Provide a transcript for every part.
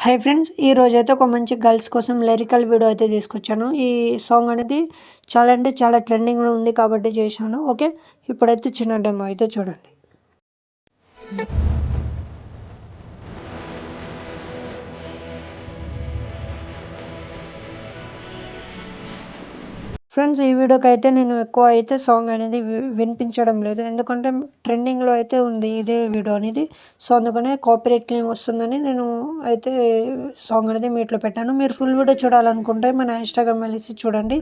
Hi friends, ఈరోజైతే ఒక మంచి గర్ల్స్ కోసం లిరికల్ వీడియో అయితే తీసుకొచ్చాను. ఈ సాంగ్ అనేది చాలా అంటే చాలా ట్రెండింగ్లో ఉంది కాబట్టి చేశాను. ఓకే, ఇప్పుడైతే చిన్న డెమో అయితే చూడండి. ఫ్రెండ్స్, ఈ వీడియోకి అయితే నేను ఎక్కువ అయితే సాంగ్ అనేది వినిపించడం లేదు, ఎందుకంటే ట్రెండింగ్లో అయితే ఉంది ఇదే వీడియో అనేది. సో అందుకనే కాపీరైట్ క్లెయిమ్ వస్తుందని నేను అయితే సాంగ్ అనేది మీట్లో పెట్టాను. మీరు ఫుల్ వీడియో చూడాలనుకుంటే మన ఇన్స్టాగ్రామ్ వెళ్ళి చూడండి.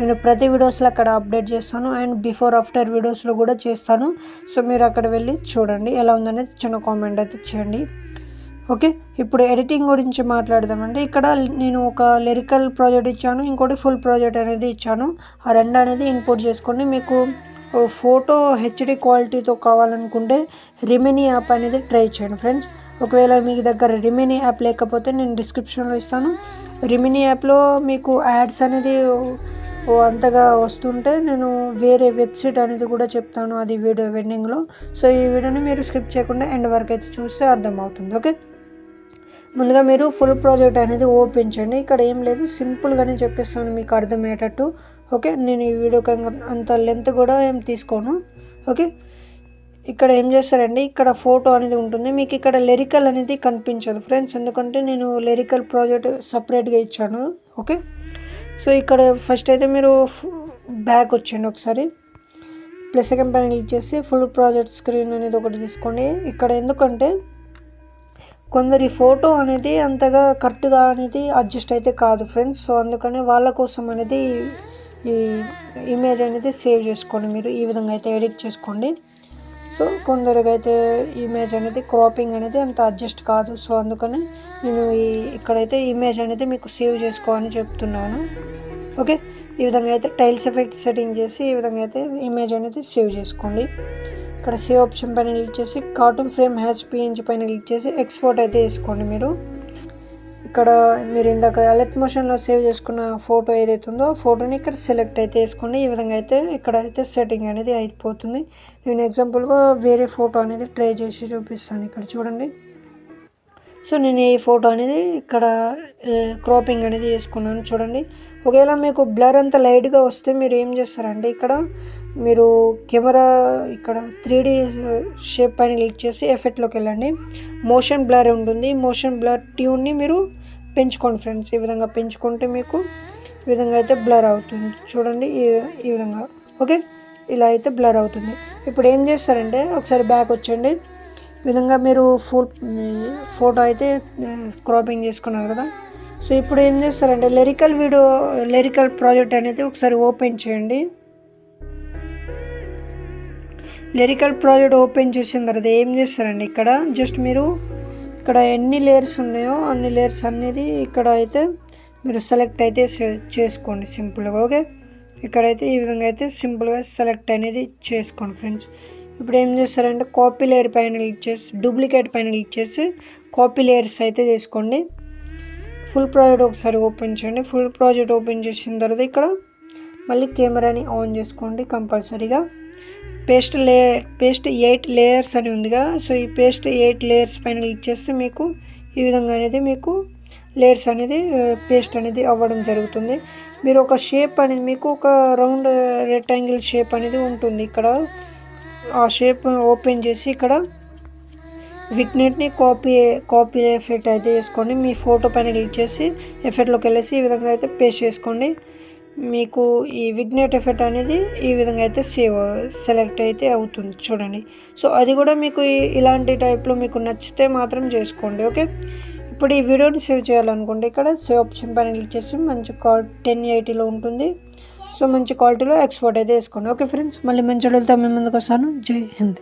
నేను ప్రతి వీడియోస్లో అక్కడ అప్డేట్ చేస్తాను అండ్ బిఫోర్ ఆఫ్టర్ వీడియోస్లో కూడా చేస్తాను. సో మీరు అక్కడ వెళ్ళి చూడండి, ఎలా ఉందనేది చిన్న కామెంట్ అయితే చేయండి. ఓకే, ఇప్పుడు ఎడిటింగ్ గురించి మాట్లాడదామండి. ఇక్కడ నేను ఒక లిరికల్ ప్రాజెక్ట్ ఇచ్చాను, ఇంకోటి ఫుల్ ప్రాజెక్ట్ అనేది ఇచ్చాను. ఆ రెండు అనేది ఇన్పుట్ చేసుకోండి. మీకు ఫోటో హెచ్డి క్వాలిటీతో కావాలనుకుంటే రిమినీ యాప్ అనేది ట్రై చేయండి ఫ్రెండ్స్. ఒకవేళ మీ దగ్గర రిమినీ యాప్ లేకపోతే నేను డిస్క్రిప్షన్లో ఇస్తాను. రిమినీ యాప్లో మీకు యాడ్స్ అనేది అంతగా వస్తుంటే నేను వేరే వెబ్సైట్ అనేది కూడా చెప్తాను, అది వీడియో వెండింగ్లో. సో ఈ వీడియోని మీరు స్కిప్ చేయకుండా ఎండ్ వరకు అయితే చూస్తే అర్థమవుతుంది. ఓకే, ముందుగా మీరు ఫుల్ ప్రాజెక్ట్ అనేది ఓపెన్ చేయండి. ఇక్కడ ఏం లేదు, సింపుల్గానే చెప్పేస్తాను మీకు అర్థమయ్యేటట్టు. ఓకే, నేను ఈ వీడియోకి అంత లెంత్ కూడా ఏం తీసుకోను. ఓకే, ఇక్కడ ఏం చేస్తారండి, ఇక్కడ ఫోటో అనేది ఉంటుంది. మీకు ఇక్కడ లిరికల్ అనేది కనిపించదు ఫ్రెండ్స్, ఎందుకంటే నేను లిరికల్ ప్రాజెక్ట్ సపరేట్గా ఇచ్చాను. ఓకే, సో ఇక్కడ ఫస్ట్ అయితే మీరు బ్యాక్ వచ్చండి ఒకసారి, ప్లస్ సెకండ్ పైన క్లిక్ చేసి ఫుల్ ప్రాజెక్ట్ స్క్రీన్ అనేది ఒకటి తీసుకోండి. ఇక్కడ ఎందుకంటే కొందరి ఫోటో అనేది అంతగా కరెక్ట్గా అనేది అడ్జస్ట్ అయితే కాదు ఫ్రెండ్స్. సో అందుకని వాళ్ళ కోసం అనేది ఈ ఇమేజ్ అనేది సేవ్ చేసుకోండి. మీరు ఈ విధంగా అయితే ఎడిట్ చేసుకోండి. సో కొందరికి అయితే ఇమేజ్ అనేది క్రాపింగ్ అనేది అంత అడ్జస్ట్ కాదు. సో అందుకని నేను ఇక్కడైతే ఇమేజ్ అనేది మీకు సేవ్ చేసుకోవాలని చెప్తున్నాను. ఓకే, ఈ విధంగా అయితే టైల్స్ ఎఫెక్ట్ సెట్టింగ్ చేసి ఈ విధంగా అయితే ఇమేజ్ అనేది సేవ్ చేసుకోండి. ఇక్కడ సేవ్ ఆప్షన్ పైన క్లిక్ చేసి కార్టూన్ ఫ్రేమ్ పిఎన్జీ పైన క్లిక్ చేసి ఎక్స్పోర్ట్ అయితే వేసుకోండి. మీరు ఇక్కడ మీరు ఇందాక అలర్ట్ మోషన్లో సేవ్ చేసుకున్న ఫోటో ఏదైతే ఉందో ఆ ఫోటోని ఇక్కడ సెలెక్ట్ అయితే వేసుకోండి. ఈ విధంగా అయితే ఇక్కడ అయితే సెట్టింగ్ అనేది అయిపోతుంది. నేను ఎగ్జాంపుల్గా వేరే ఫోటో అనేది ట్రై చేసి చూపిస్తాను. ఇక్కడ చూడండి. సో నేను ఈ ఫోటో అనేది ఇక్కడ క్రాపింగ్ అనేది వేసుకున్నాను చూడండి. ఒకవేళ మీకు బ్లర్ అంతా లైట్గా వస్తే మీరు ఏం చేస్తారంటే ఇక్కడ మీరు కెమెరా ఇక్కడ 3D షేప్ పైన క్లిక్ చేసి ఎఫెక్ట్లోకి వెళ్ళండి. మోషన్ బ్లర్ ఉంటుంది, మోషన్ బ్లర్ ట్యూన్ని మీరు పెంచుకోండి ఫ్రెండ్స్. ఈ విధంగా పెంచుకుంటే మీకు ఈ విధంగా అయితే బ్లర్ అవుతుంది చూడండి, ఈ విధంగా. ఓకే, ఇలా అయితే బ్లర్ అవుతుంది. ఇప్పుడు ఏం చేస్తారంటే ఒకసారి బ్యాక్ వచ్చండి. ఈ విధంగా మీరు ఫుల్ ఫోటో అయితే క్రాపింగ్ చేసుకున్నారు కదా. సో ఇప్పుడు ఏం చేస్తారంటే లిరికల్ ప్రాజెక్ట్ అనేది ఒకసారి ఓపెన్ చేయండి. లిరికల్ ప్రాజెక్ట్ ఓపెన్ చేసిన తర్వాత ఏం చేస్తారండి, ఇక్కడ జస్ట్ మీరు ఇక్కడ ఎన్ని లేయర్స్ ఉన్నాయో అన్ని లేయర్స్ అనేది ఇక్కడ అయితే మీరు సెలెక్ట్ అయితే చేసుకోండి సింపుల్గా. ఓకే, ఇక్కడైతే ఈ విధంగా అయితే సింపుల్గా సెలెక్ట్ అనేది చేసుకోండి ఫ్రెండ్స్. ఇప్పుడు ఏం చేస్తారంటే కాపీ లేయర్ పైన క్లిక్ చేసి డూప్లికేట్ పైన క్లిక్ చేసి కాపీ లేయర్స్ అయితే చేసుకోండి. ఫుల్ ప్రాజెక్ట్ ఒకసారి ఓపెన్ చేయండి. ఫుల్ ప్రాజెక్ట్ ఓపెన్ చేసిన తర్వాత ఇక్కడ మళ్ళీ కెమెరాని ఆన్ చేసుకోండి కంపల్సరీగా. పేస్ట్ 8 లేయర్స్ అని ఉందిగా. సో ఈ పేస్ట్ 8 లేయర్స్ పైన క్లిక్ చేస్తే మీకు ఈ విధంగా అనేది మీకు లేయర్స్ అనేది పేస్ట్ అనేది అవ్వడం జరుగుతుంది. మీరు ఒక షేప్ అనేది మీకు ఒక రౌండ్ రెక్టాంగిల్ షేప్ అనేది ఉంటుంది. ఇక్కడ ఆ షేప్ ఓపెన్ చేసి ఇక్కడ విగ్నెట్ని కాపీ ఎఫెక్ట్ అయితే వేసుకోండి. మీ ఫోటో పైన క్లిక్ చేసి ఎఫెక్ట్లోకి వెళ్ళేసి ఈ విధంగా అయితే పేస్ట్ చేసుకోండి. మీకు ఈ విగ్నెట్ ఎఫెక్ట్ అనేది ఈ విధంగా అయితే సెలెక్ట్ అయితే అవుతుంది చూడండి. సో అది కూడా మీకు ఇలాంటి టైప్లో మీకు నచ్చితే మాత్రం చేసుకోండి. ఓకే, ఇప్పుడు ఈ వీడియోని సేవ్ చేయాలనుకుంటే ఇక్కడ సేవ్ ఆప్షన్ పైన క్లిక్ చేసి మంచి 1080లో ఉంటుంది. సో మంచి క్వాలిటీలో ఎక్స్పోర్ట్ అయితే వేసుకోండి. ఓకే ఫ్రెండ్స్, మళ్ళీ మంచి వీడియోతో మేము ముందుకు వస్తాను. జై హింద్.